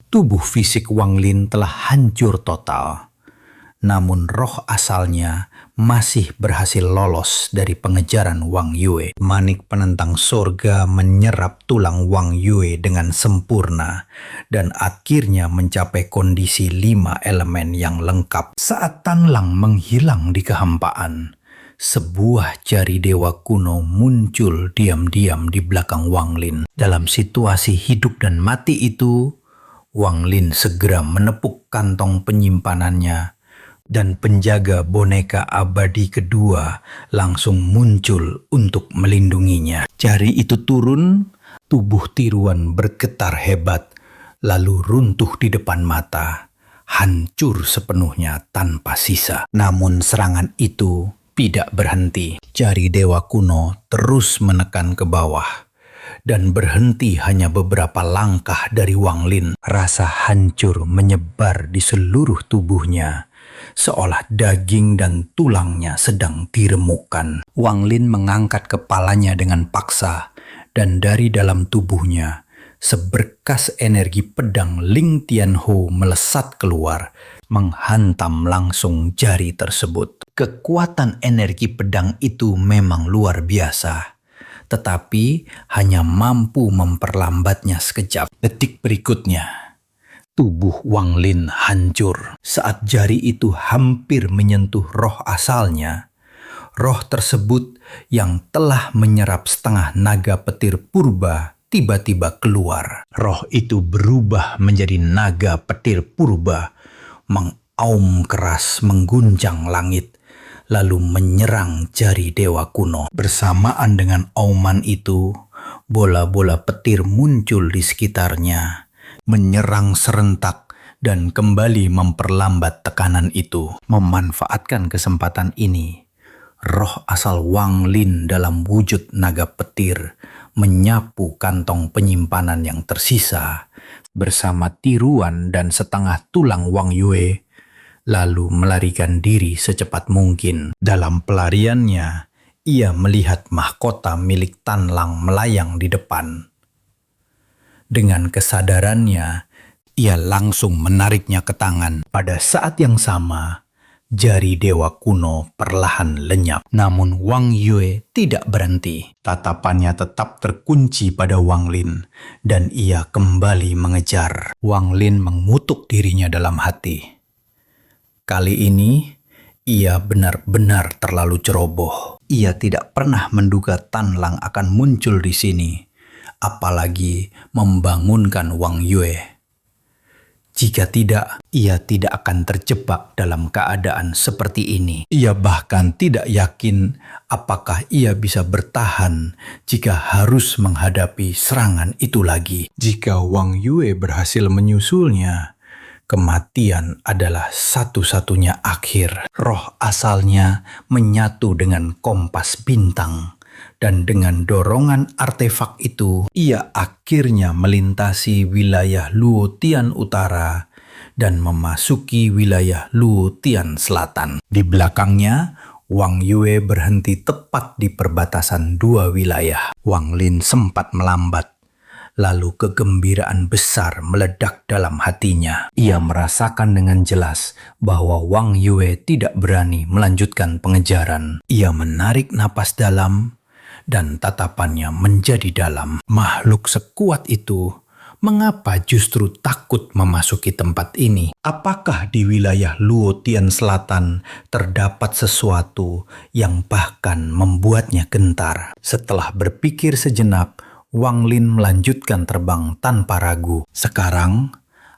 Tubuh fisik Wang Lin telah hancur total, namun roh asalnya masih berhasil lolos dari pengejaran Wang Yue. Manik penentang sorga menyerap tulang Wang Yue dengan sempurna dan akhirnya mencapai kondisi 5 elemen yang lengkap. Saat Tan Lang menghilang di kehampaan, sebuah jari dewa kuno muncul diam-diam di belakang Wang Lin. Dalam situasi hidup dan mati itu, Wang Lin segera menepuk kantong penyimpanannya dan penjaga boneka abadi kedua langsung muncul untuk melindunginya. Jari itu turun, tubuh tiruan bergetar hebat, lalu runtuh di depan mata, hancur sepenuhnya tanpa sisa. Namun serangan itu tidak berhenti. Jari dewa kuno terus menekan ke bawah dan berhenti hanya beberapa langkah dari Wang Lin. Rasa hancur menyebar di seluruh tubuhnya, seolah daging dan tulangnya sedang diremukkan. Wang Lin mengangkat kepalanya dengan paksa, dan dari dalam tubuhnya, seberkas energi pedang Ling Tianho melesat keluar, menghantam langsung jari tersebut. Kekuatan energi pedang itu memang luar biasa, tetapi hanya mampu memperlambatnya sekejap. Detik berikutnya, tubuh Wang Lin hancur. Saat jari itu hampir menyentuh roh asalnya, roh tersebut yang telah menyerap setengah naga petir purba tiba-tiba keluar. Roh itu berubah menjadi naga petir purba, mengaum keras mengguncang langit, lalu menyerang jari dewa kuno. Bersamaan dengan auman itu, bola-bola petir muncul di sekitarnya, menyerang serentak dan kembali memperlambat tekanan itu. Memanfaatkan kesempatan ini, roh asal Wang Lin dalam wujud naga petir menyapu kantong penyimpanan yang tersisa bersama tiruan dan setengah tulang Wang Yue, lalu melarikan diri secepat mungkin. Dalam pelariannya, ia melihat mahkota milik Tan Lang melayang di depan. Dengan kesadarannya, ia langsung menariknya ke tangan. Pada saat yang sama, jari dewa kuno perlahan lenyap. Namun Wang Yue tidak berhenti. Tatapannya tetap terkunci pada Wang Lin, dan ia kembali mengejar. Wang Lin mengutuk dirinya dalam hati. Kali ini, ia benar-benar terlalu ceroboh. Ia tidak pernah menduga Tan Lang akan muncul di sini, apalagi membangunkan Wang Yue. Jika tidak, ia tidak akan terjebak dalam keadaan seperti ini. Ia bahkan tidak yakin apakah ia bisa bertahan jika harus menghadapi serangan itu lagi. Jika Wang Yue berhasil menyusulnya, kematian adalah satu-satunya akhir. Roh asalnya menyatu dengan kompas bintang, dan dengan dorongan artefak itu, ia akhirnya melintasi wilayah Luotian Utara dan memasuki wilayah Luotian Selatan. Di belakangnya, Wang Yue berhenti tepat di perbatasan dua wilayah. Wang Lin sempat melambat. Lalu kegembiraan besar meledak dalam hatinya. Ia merasakan dengan jelas bahwa Wang Yue tidak berani melanjutkan pengejaran. Ia menarik napas dalam dan tatapannya menjadi dalam. Makhluk sekuat itu, mengapa justru takut memasuki tempat ini? Apakah di wilayah Luotian Selatan terdapat sesuatu yang bahkan membuatnya gentar? Setelah berpikir sejenak, Wang Lin melanjutkan terbang tanpa ragu. Sekarang,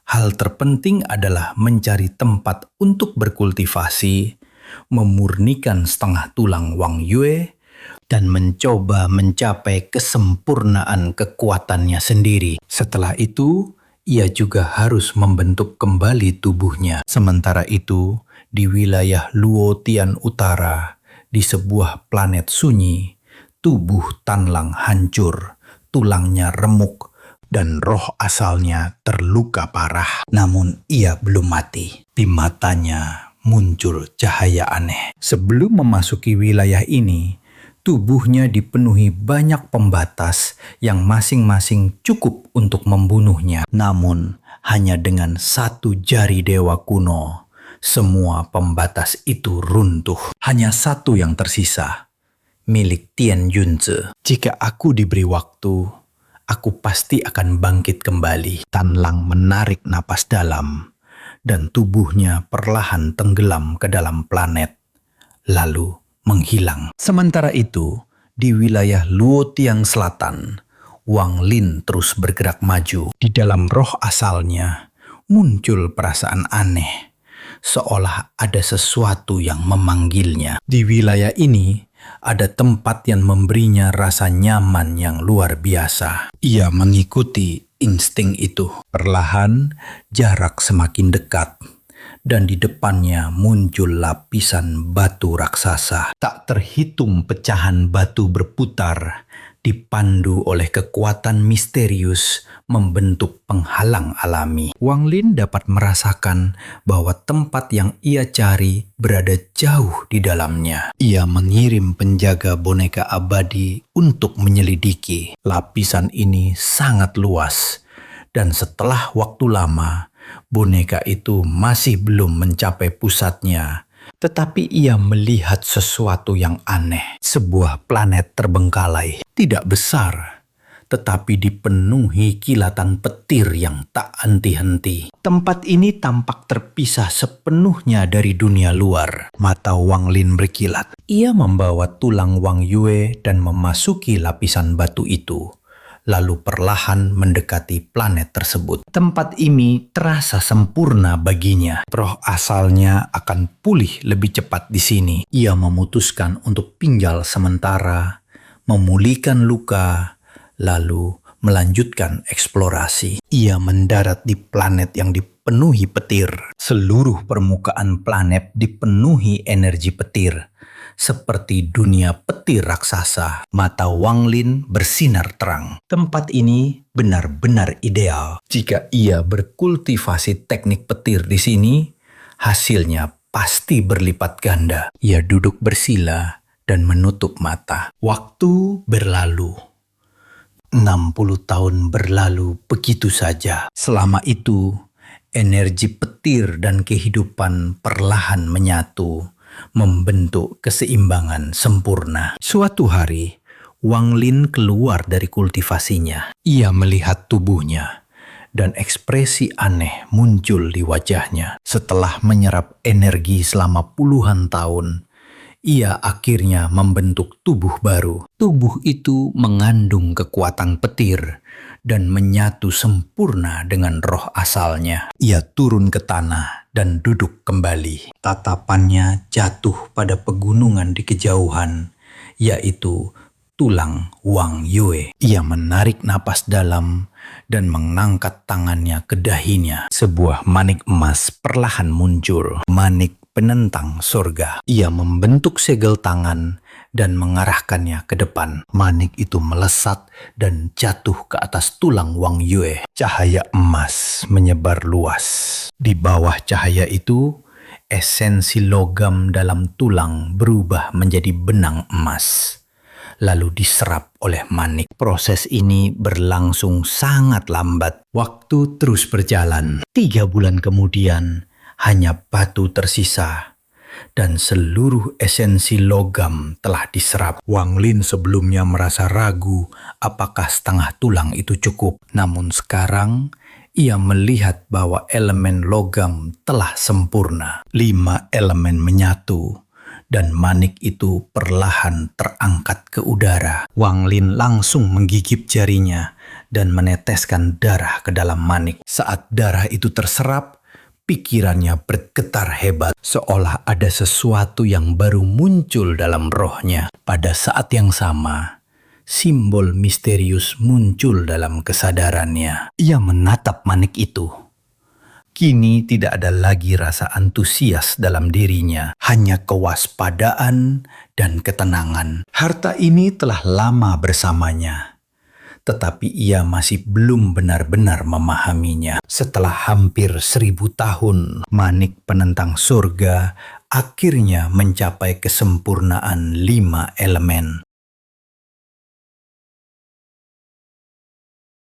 hal terpenting adalah mencari tempat untuk berkultivasi, memurnikan setengah tulang Wang Yue, dan mencoba mencapai kesempurnaan kekuatannya sendiri. Setelah itu, ia juga harus membentuk kembali tubuhnya. Sementara itu, di wilayah Luotian Utara, di sebuah planet sunyi, tubuh Tan Lang hancur. Tulangnya remuk dan roh asalnya terluka parah. Namun ia belum mati. Di matanya muncul cahaya aneh. Sebelum memasuki wilayah ini, tubuhnya dipenuhi banyak pembatas yang masing-masing cukup untuk membunuhnya. Namun hanya dengan satu jari dewa kuno, semua pembatas itu runtuh. Hanya satu yang tersisa, milik Tian Yunzi. Jika aku diberi waktu, aku pasti akan bangkit kembali. Tan Lang menarik napas dalam, dan tubuhnya perlahan tenggelam ke dalam planet, lalu menghilang. Sementara itu, di wilayah Luotiang Selatan, Wang Lin terus bergerak maju. Di dalam roh asalnya, muncul perasaan aneh, seolah ada sesuatu yang memanggilnya. Di wilayah ini, ada tempat yang memberinya rasa nyaman yang luar biasa. Ia mengikuti insting itu. Perlahan, jarak semakin dekat, dan di depannya muncul lapisan batu raksasa. Tak terhitung pecahan batu berputar, dipandu oleh kekuatan misterius membentuk penghalang alami. Wang Lin dapat merasakan bahwa tempat yang ia cari berada jauh di dalamnya. Ia mengirim penjaga boneka abadi untuk menyelidiki. Lapisan ini sangat luas, dan setelah waktu lama, boneka itu masih belum mencapai pusatnya. Tetapi ia melihat sesuatu yang aneh. Sebuah planet terbengkalai, tidak besar, tetapi dipenuhi kilatan petir yang tak henti-henti. Tempat ini tampak terpisah sepenuhnya dari dunia luar. Mata Wang Lin berkilat. Ia membawa tulang Wang Yue dan memasuki lapisan batu itu, lalu perlahan mendekati planet tersebut. Tempat ini terasa sempurna baginya. Roh asalnya akan pulih lebih cepat di sini. Ia memutuskan untuk tinggal sementara, memulihkan luka, lalu melanjutkan eksplorasi. Ia mendarat di planet yang dipenuhi petir. Seluruh permukaan planet dipenuhi energi petir, seperti dunia petir raksasa. Mata Wang Lin bersinar terang. Tempat ini benar-benar ideal. Jika ia berkultivasi teknik petir di sini, hasilnya pasti berlipat ganda. Ia duduk bersila dan menutup mata. Waktu berlalu. 60 tahun berlalu begitu saja. Selama itu, energi petir dan kehidupan perlahan menyatu, membentuk keseimbangan sempurna. Suatu hari, Wang Lin keluar dari kultivasinya. Ia melihat tubuhnya, dan ekspresi aneh muncul di wajahnya. Setelah menyerap energi selama puluhan tahun, ia akhirnya membentuk tubuh baru. Tubuh itu mengandung kekuatan petir dan menyatu sempurna dengan roh asalnya. Ia turun ke tanah dan duduk kembali. Tatapannya jatuh pada pegunungan di kejauhan, yaitu tulang Wang Yue. Ia menarik napas dalam dan mengangkat tangannya ke dahinya. Sebuah manik emas perlahan muncul. Manik penentang surga. Ia membentuk segel tangan dan mengarahkannya ke depan. Manik itu melesat dan jatuh ke atas tulang Wang Yue. Cahaya emas menyebar luas. Di bawah cahaya itu, esensi logam dalam tulang berubah menjadi benang emas, lalu diserap oleh manik. Proses ini berlangsung sangat lambat. Waktu terus berjalan. 3 bulan kemudian, hanya batu tersisa, dan seluruh esensi logam telah diserap. Wang Lin sebelumnya merasa ragu apakah setengah tulang itu cukup. Namun sekarang, ia melihat bahwa elemen logam telah sempurna. 5 elemen menyatu, dan manik itu perlahan terangkat ke udara. Wang Lin langsung menggigit jarinya dan meneteskan darah ke dalam manik. Saat darah itu terserap, pikirannya bergetar hebat, seolah ada sesuatu yang baru muncul dalam rohnya. Pada saat yang sama, simbol misterius muncul dalam kesadarannya. Ia menatap manik itu. Kini tidak ada lagi rasa antusias dalam dirinya, hanya kewaspadaan dan ketenangan. Harta ini telah lama bersamanya, tetapi ia masih belum benar-benar memahaminya. Setelah hampir 1000 tahun, manik penentang surga akhirnya mencapai kesempurnaan 5 elemen.